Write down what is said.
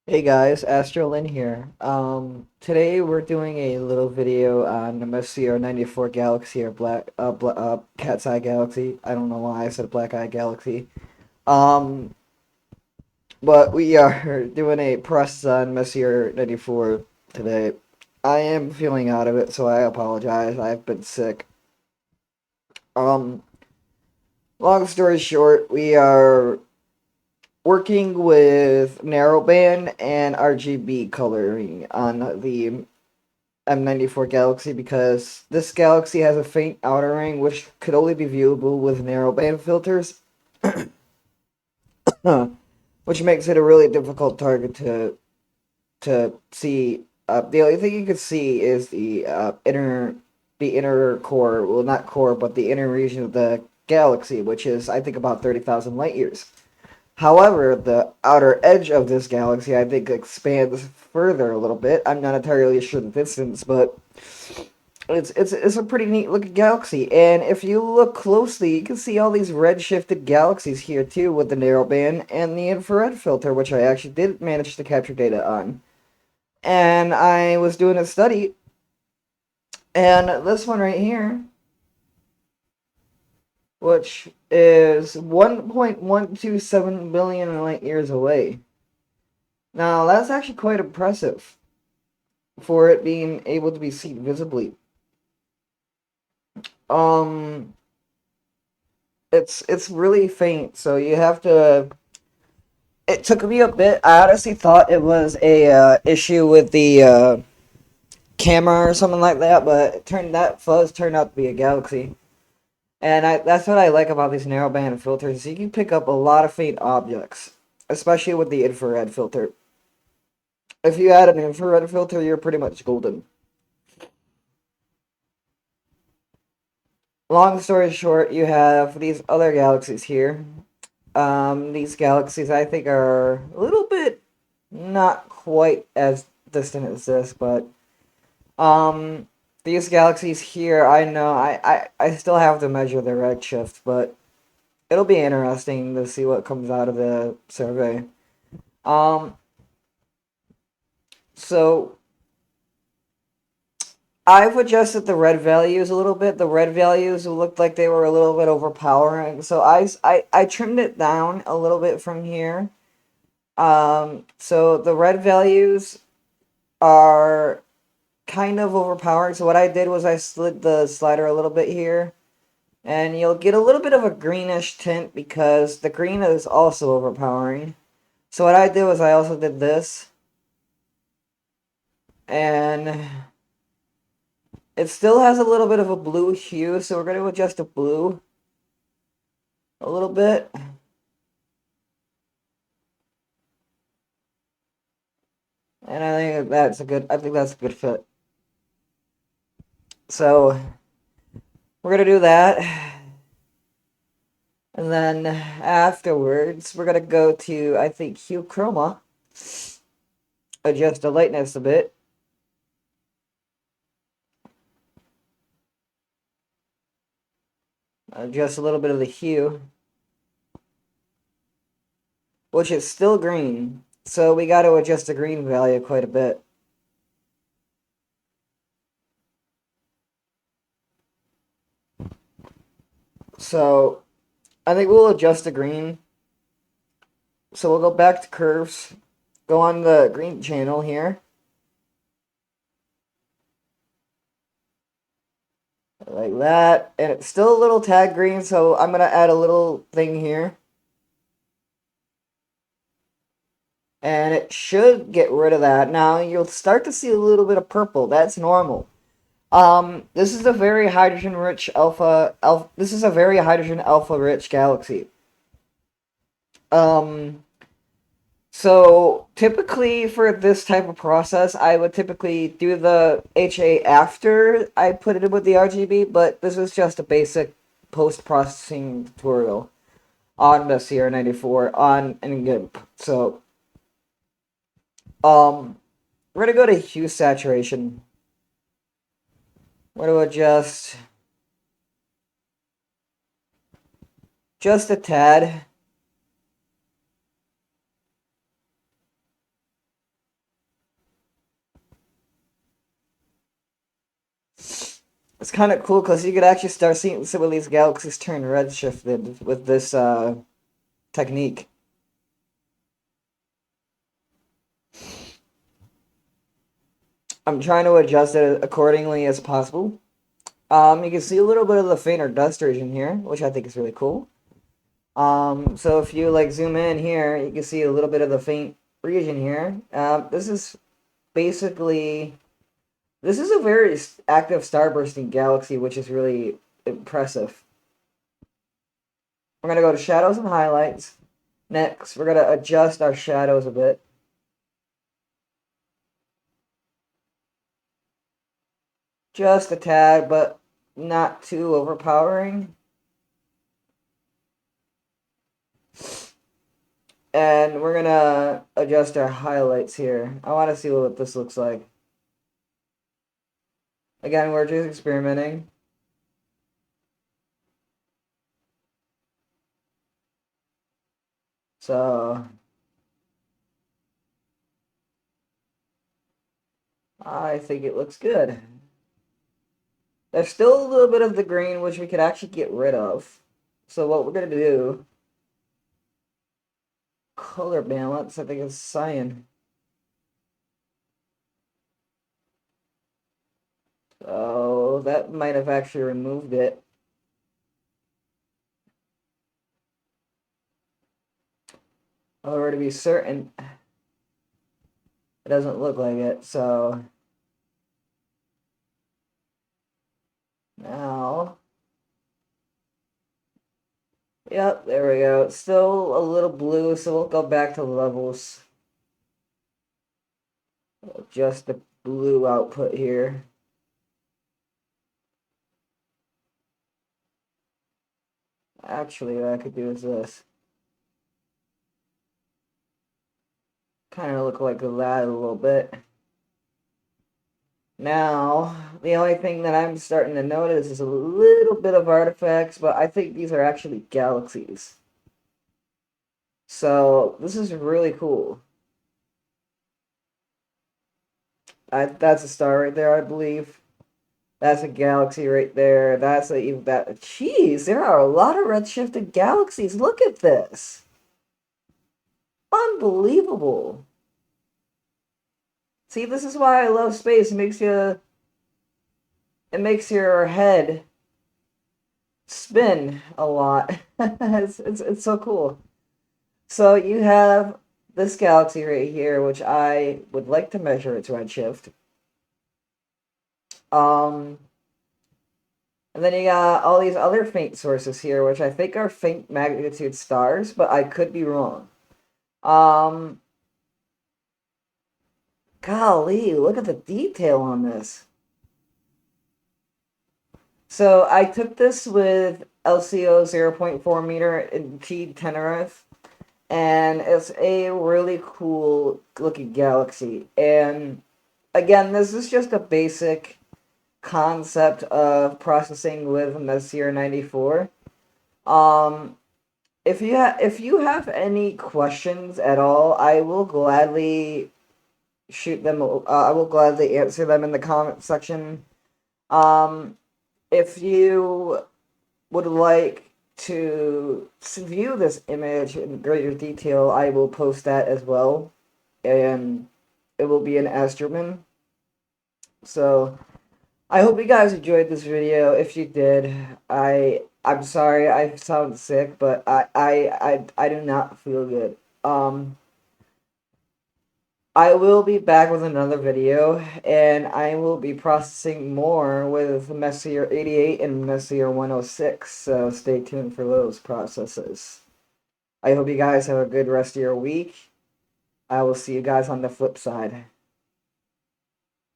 Hey guys, Astrolin here. Today we're doing a little video on the Messier 94 Galaxy or Cat's Eye Galaxy. I don't know why I said Black Eye Galaxy. Um, but we are doing a process on Messier 94 today. I am feeling out of it, so I apologize. I've been sick. Um, Long story short, we are working with narrowband and RGB coloring on the M94 Galaxy because this galaxy has a faint outer ring which could only be viewable with narrowband filters, which makes it a really difficult target to see. The only thing you can see is the inner core, well, not core, but the inner region of the galaxy, which is I think about 30,000 light years. However, the outer edge of this galaxy I think expands further a little bit. I'm not entirely sure the distance, but it's a pretty neat looking galaxy, and if you look closely, you can see all these red-shifted galaxies here too, with the narrowband and the infrared filter, which I actually did manage to capture data on. And I was doing a study, and this one right here, which is 1.127 billion light years away. Now that's actually quite impressive for it being able to be seen visibly. Um, it's really faint, so you have to. It took me a bit. I honestly thought it was a issue with the camera or something like that, but that fuzz turned out to be a galaxy. And that's what I like about these narrowband filters. You can pick up a lot of faint objects, especially with the infrared filter. If you add an infrared filter, you're pretty much golden. Long story short, you have these other galaxies here. These galaxies I think are a little bit not quite as distant as this, but Um, these galaxies here, I know, I still have to measure their redshift, but it'll be interesting to see what comes out of the survey. Um, so I've adjusted the red values a little bit. The red values looked like they were a little bit overpowering, so I trimmed it down a little bit from here. So the red values are kind of overpowering. So what I did was I slid the slider a little bit here. And you'll get a little bit of a greenish tint because the green is also overpowering. So what I did was I also did this. And it still has a little bit of a blue hue, so we're going to adjust the blue a little bit. And I think that's a good fit. So we're going to do that. And then afterwards, we're going to go to, I think, hue chroma. Adjust the lightness a bit. Adjust a little bit of the hue, which is still green. So we got to adjust the green value quite a bit. So I think we'll adjust the green. So we'll go back to curves, go on the green channel here, like that. And it's still a little tag green, so I'm going to add a little thing here. And it should get rid of that. Now you'll start to see a little bit of purple. That's normal. This is a very hydrogen rich this is a very hydrogen alpha rich galaxy. Um, So typically for this type of process, I would typically do the HA after I put it in with the RGB, but this is just a basic post-processing tutorial on the CR94 on and Gimp. So we're gonna go to hue saturation. We're gonna adjust just a tad. It's kind of cool because you could actually start seeing some of these galaxies turn redshifted with this technique. I'm trying to adjust it accordingly as possible. You can see a little bit of the fainter dust region here, which I think is really cool. So if you like zoom in here, you can see a little bit of the faint region here. This is basically, this is a very active starbursting galaxy, which is really impressive. We're gonna go to shadows and highlights. Next, we're gonna adjust our shadows a bit. Just a tad, but not too overpowering. And we're gonna adjust our highlights here. I want to see what this looks like. Again, we're just experimenting. So I think it looks good. There's still a little bit of the green, which we could actually get rid of. So what we're gonna do, color balance, I think it's cyan. So that might have actually removed it. Or to be certain, it doesn't look like it. So now, yep, there we go. It's still a little blue, so we'll go back to levels. Adjust the blue output here. Actually, what I could do is this. Kind of look like that a little bit. Now, the only thing that I'm starting to notice is a little bit of artifacts, but I think these are actually galaxies. So, this is really cool. That's a star right there, I believe. That's a galaxy right there. That's a that. Jeez, there are a lot of redshifted galaxies. Look at this. Unbelievable. See, this is why I love space. It makes your head spin a lot. It's so cool. So you have this galaxy right here, which I would like to measure its redshift. Um, and then you got all these other faint sources here, which I think are faint magnitude stars, but I could be wrong. Um, Golly, look at the detail on this. So I took this with LCO 0.4 meter in Teide Tenerife, and it's a really cool looking galaxy. And again, this is just a basic concept of processing with Messier 94. Um, if you have any questions at all, I will gladly shoot them. I will gladly answer them in the comment section. Um, if you would like to view this image in greater detail, I will post that as well, and it will be an Astroman. So I hope you guys enjoyed this video. If you did, I'm sorry I sound sick, but I do not feel good. I will be back with another video, and I will be processing more with Messier 88 and Messier 106, so stay tuned for those processes. I hope you guys have a good rest of your week. I will see you guys on the flip side.